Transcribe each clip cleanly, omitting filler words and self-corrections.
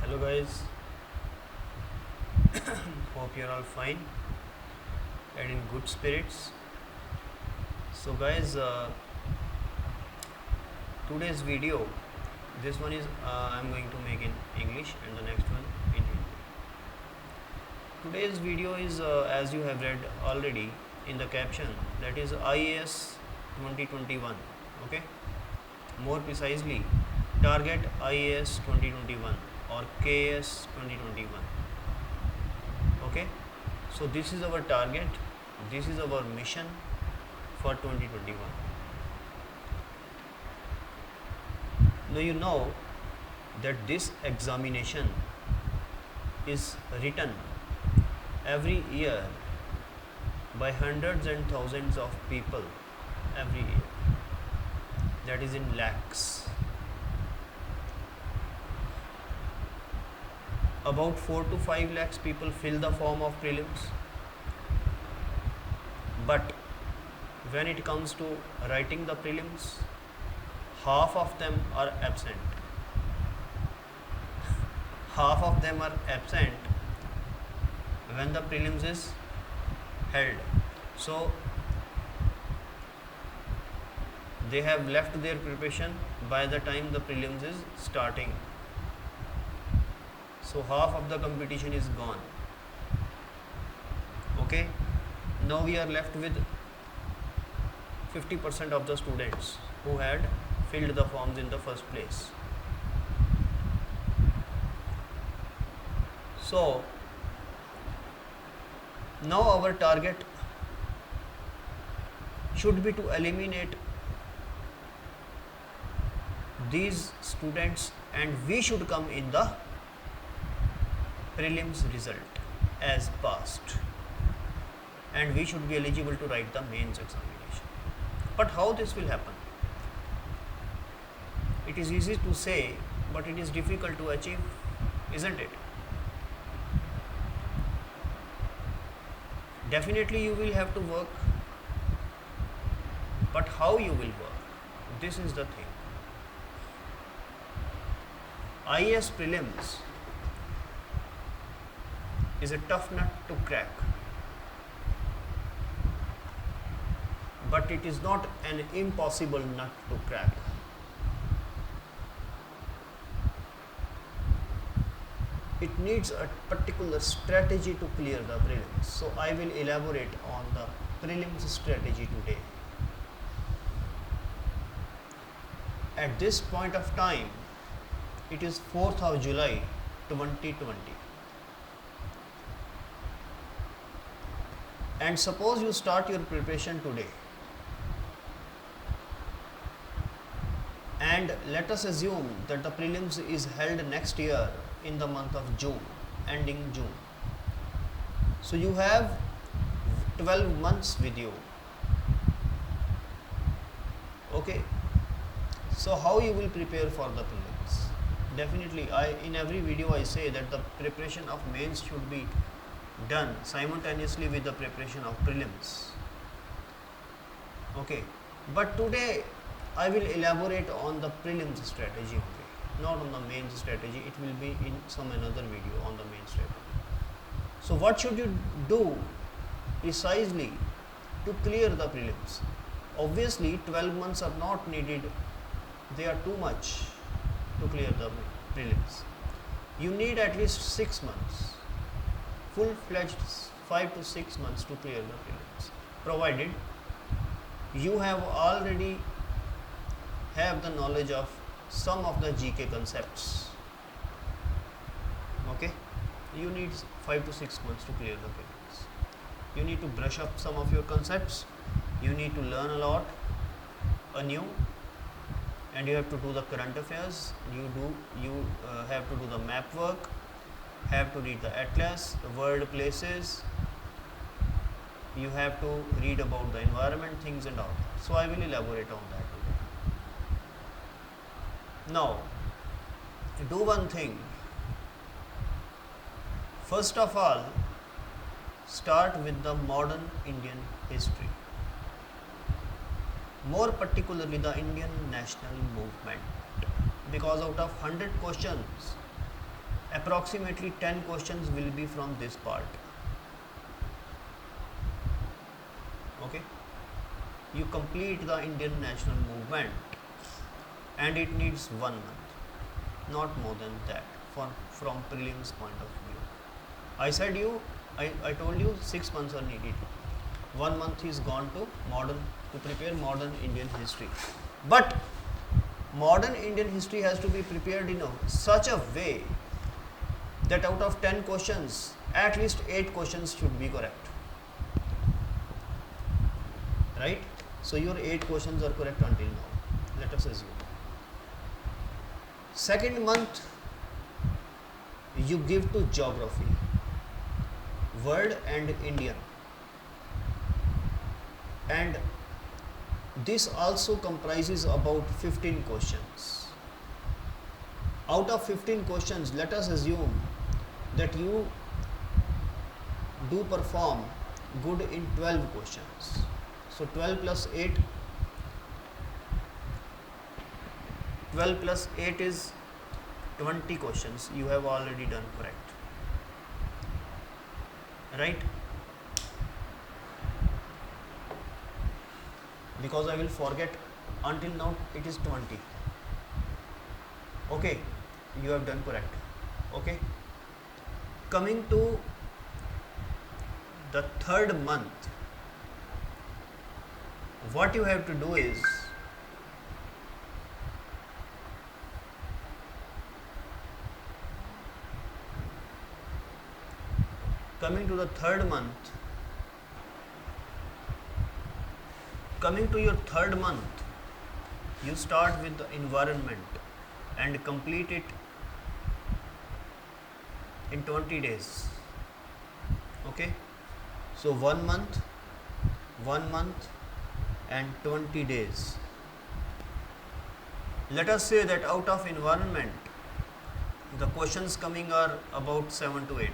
Hello guys, hope you're all fine and in good spirits. So guys, today's video, this one is I'm going to make in English and the next one in Hindi. Today's video is as you have read already in the caption, that is IAS 2021. Okay, more precisely, target IAS 2021 or KS 2021. Okay, so this is our target, this is our mission for 2021. Now you know that this examination is written every year by hundreds and thousands of people every year, that is in lakhs. About 4 to 5 lakhs people fill the form of prelims, but when it comes to writing the prelims, half of them are absent. Half of them are absent when the prelims is held. So they have left their preparation by the time the prelims is starting. So half of the competition is gone. Okay, now we are left with 50% of the students who had filled the forms in the first place. So now our target should be to eliminate these students and we should come in the prelims result as passed, and we should be eligible to write the mains examination. But how this will happen? It is easy to say, but it is difficult to achieve, isn't it? Definitely you will have to work, but how you will work? This is the thing. IAS prelims is a tough nut to crack, but it is not an impossible nut to crack. It needs a particular strategy to clear the prelims. So I will elaborate on the prelims strategy today. At this point of time, it is 4th of July 2020. And suppose you start your preparation today, and let us assume that the prelims is held next year in the month of June, ending June. So you have 12 months with you. Okay, so how you will prepare for the prelims? Definitely, in every video I say that the preparation of mains should be done simultaneously with the preparation of prelims. Okay, but today I will elaborate on the prelims strategy only, not on the main strategy. It will be in some another video on the main strategy. So what should you do precisely to clear the prelims? Obviously 12 months are not needed, they are too much to clear the prelims. You need at least 6 months, full-fledged 5 to 6 months to clear the prelims, provided you have already have the knowledge of some of the GK concepts. Okay, you need 5 to 6 months to clear the prelims. You need to brush up some of your concepts, you need to learn a lot anew, and you have to do the current affairs, you have to do the map work, have to read the atlas, the world places, you have to read about the environment, things and all. So I will elaborate on that today. Now, do one thing. First of all, start with the modern Indian history, more particularly the Indian national movement, because out of 100 questions, approximately 10 questions will be from this part. Okay, you complete the Indian national movement and it needs 1 month, not more than that, from prelims point of view. I told you 6 months are needed. 1 month is gone to prepare modern Indian history. But modern Indian history has to be prepared in such a way that out of 10 questions, at least 8 questions should be correct. Right? So your 8 questions are correct until now. Let us assume. Second month, you give to geography, world and Indian. And this also comprises about 15 questions. Out of 15 questions, let us assume that you do perform good in 12 questions. So 12 plus 8 is 20 questions. You have already done correct. Right? Because I will forget, until now it is 20. Okay, you have done correct. Okay, coming to the third month, what you have to do is coming to your third month, you start with the environment and complete it in 20 days. Okay, so 1 month and 20 days. Let us say that out of environment, the questions coming are about 7 to 8,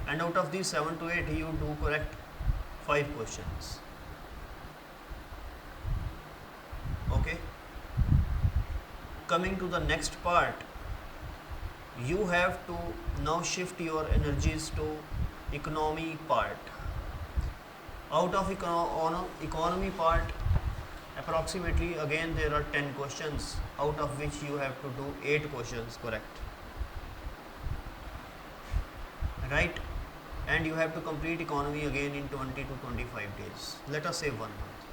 and out of these 7 to 8 you do correct 5 questions. Okay, coming to the next part, you have to now shift your energies to economy part. Out of economy part, approximately again there are 10 questions, out of which you have to do 8 questions correct. Right? And you have to complete economy again in 20 to 25 days. Let us say 1 month,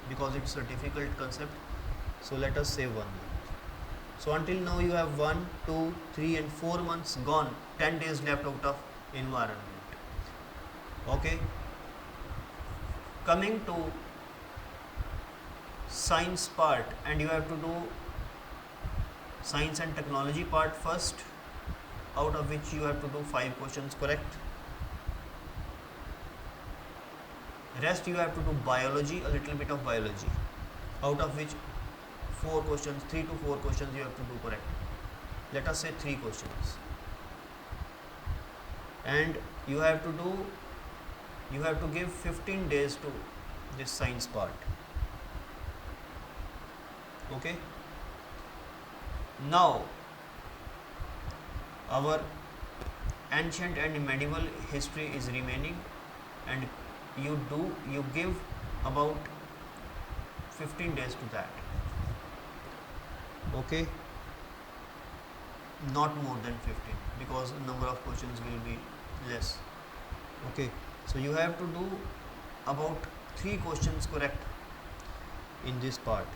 because it's a difficult concept. So let us say 1 month. So until now you have 1, 2, 3 and 4 months gone, 10 days left out of environment. Okay. Coming to science part, and you have to do science and technology part first, out of which you have to do 5 questions correct. Rest you have to do biology, a little bit of biology, out of which 4 questions, 3 to 4 questions you have to do correct. Let us say 3 questions. And you have to give 15 days to this science part. Okay. Now our ancient and medieval history is remaining, and you give about 15 days to that. Okay, not more than 15, because number of questions will be less. Okay, so you have to do about 3 questions correct in this part.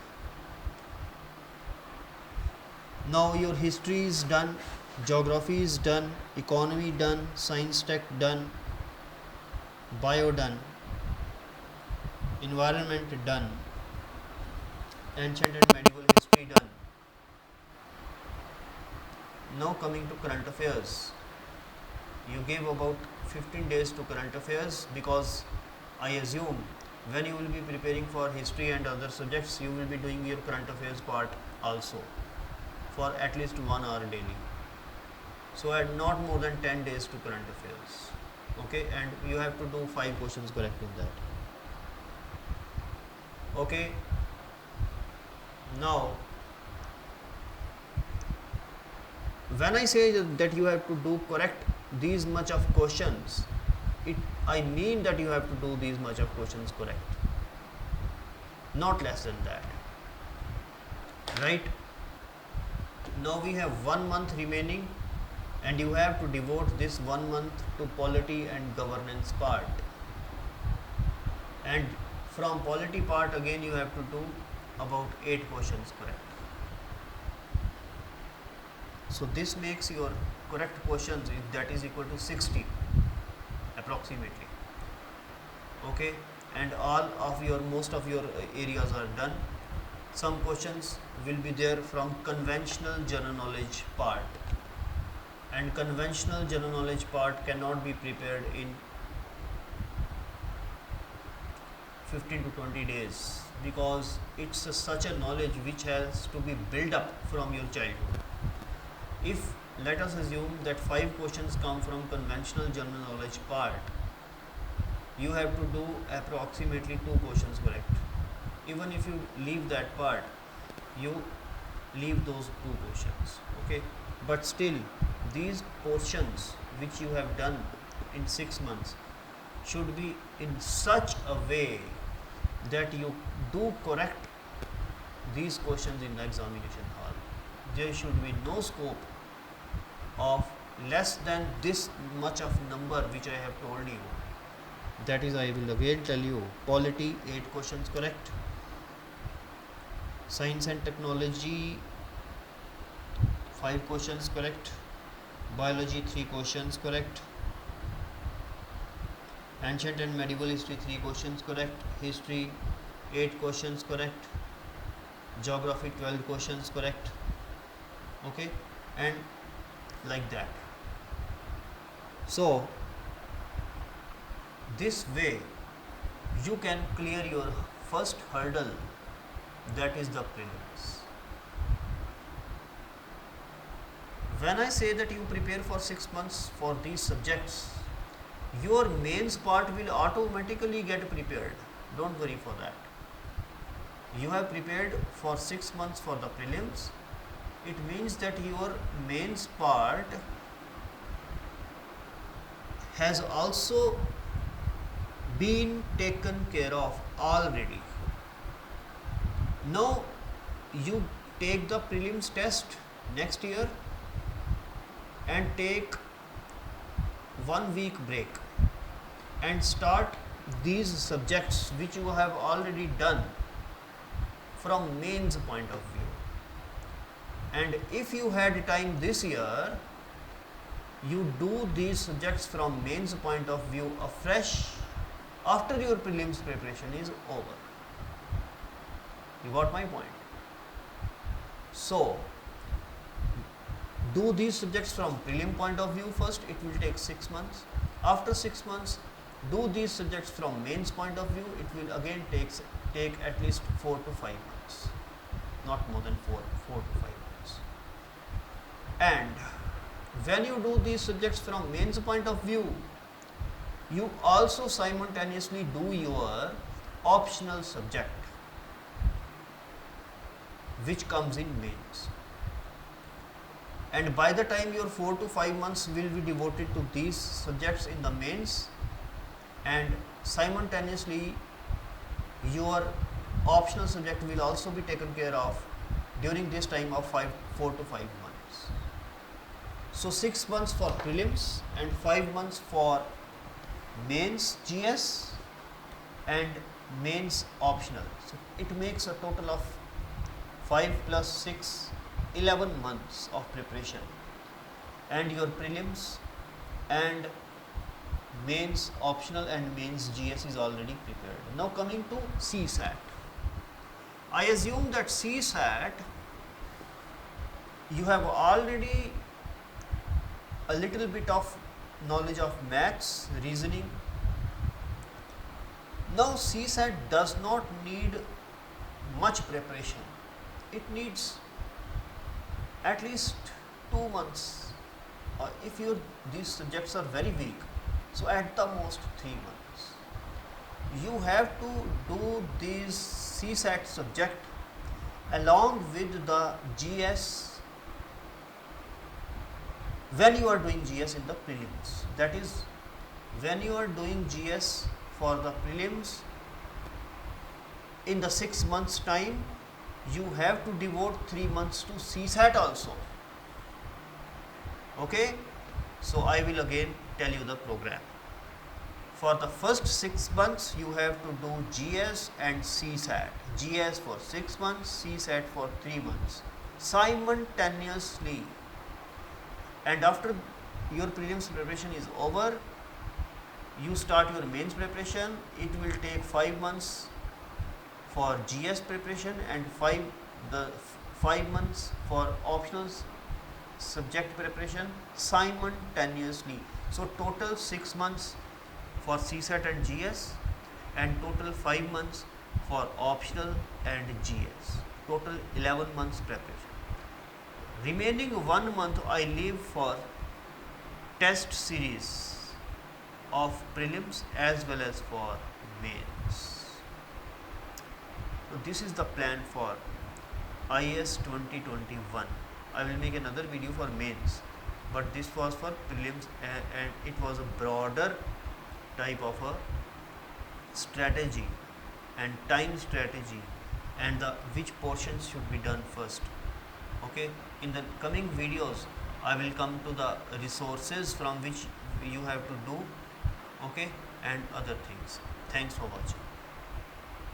Now your history is done, geography is done, economy done, science tech done, bio done, environment done, ancient and medieval history done. Now coming to current affairs, you gave about 15 days to current affairs, because I assume when you will be preparing for history and other subjects, you will be doing your current affairs part also for at least 1 hour daily. So add not more than 10 days to current affairs. Okay, and you have to do 5 questions correct in that. Okay, now when I say that you have to do correct these much of questions, I mean that you have to do these much of questions correct, not less than that, right? Now we have 1 month remaining, and you have to devote this 1 month to polity and governance part, and from polity part again you have to do about 8 questions correct. So this makes your correct questions, that is equal to 60 approximately. Okay, and most of your areas are done. Some questions will be there from conventional general knowledge part, and conventional general knowledge part cannot be prepared in 15 to 20 days, because it's such a knowledge which has to be built up from your childhood. If let us assume that 5 questions come from conventional general knowledge part, you have to do approximately 2 questions correct. Even if you leave that part, you leave those 2 questions, okay? But still, these portions which you have done in 6 months should be in such a way that you do correct these questions in the examination hall. There should be no scope of less than this much of number which I have told you. That is, I will again tell you, polity 8 questions correct, science and technology 5 questions correct, biology 3 questions correct, ancient and medieval history 3 questions correct, history 8 questions correct, geography 12 questions correct, okay, and like that. So this way you can clear your first hurdle, that is the prelims. When I say that you prepare for 6 months for these subjects, your mains part will automatically get prepared. Don't worry for that. You have prepared for 6 months for the prelims. It means that your mains part has also been taken care of already. Now you take the prelims test next year and take 1 week break and start these subjects which you have already done from mains point of view. And if you had time this year, you do these subjects from mains point of view afresh after your prelims preparation is over. You got my point? So do these subjects from prelim point of view first, it will take 6 months. After 6 months, do these subjects from mains point of view, it will again take at least 4 to 5 months, not more than 4 to 5 months. And when you do these subjects from mains point of view, you also simultaneously do your optional subject which comes in mains. And by the time your 4 to 5 months will be devoted to these subjects in the mains, and simultaneously your optional subject will also be taken care of during this time of 4 to 5 months. So 6 months for prelims and 5 months for mains GS and mains optional. So it makes a total of 5 plus 6, 11 months of preparation, and your prelims and mains optional and mains GS is already prepared. Now coming to CSAT. I assume that CSAT you have already a little bit of knowledge of maths, reasoning. Now CSAT does not need much preparation. It needs at least 2 months, or if these subjects are very weak, so at the most 3 months. You have to do these CSAT subject along with the GS when you are doing GS in the prelims. That is, when you are doing GS for the prelims in the 6 months time, you have to devote 3 months to CSAT also. Okay, so I will again tell you the program. For the first 6 months, you have to do GS and CSAT. GS for 6 months, CSAT for 3 months, simultaneously. And after your prelims preparation is over, you start your mains preparation. It will take 5 months for GS preparation and 5 months for optional subject preparation simultaneously. So total 6 months for CSAT and GS, and total 5 months for optional and GS. Total 11 months preparation. Remaining 1 month I leave for test series of prelims as well as for mains. So this is the plan for IAS 2021. I will make another video for mains, but this was for prelims, and it was a broader type of a strategy and time strategy, and the which portions should be done first. Okay, in the coming videos I will come to the resources from which you have to do, okay, and other things. Thanks for watching.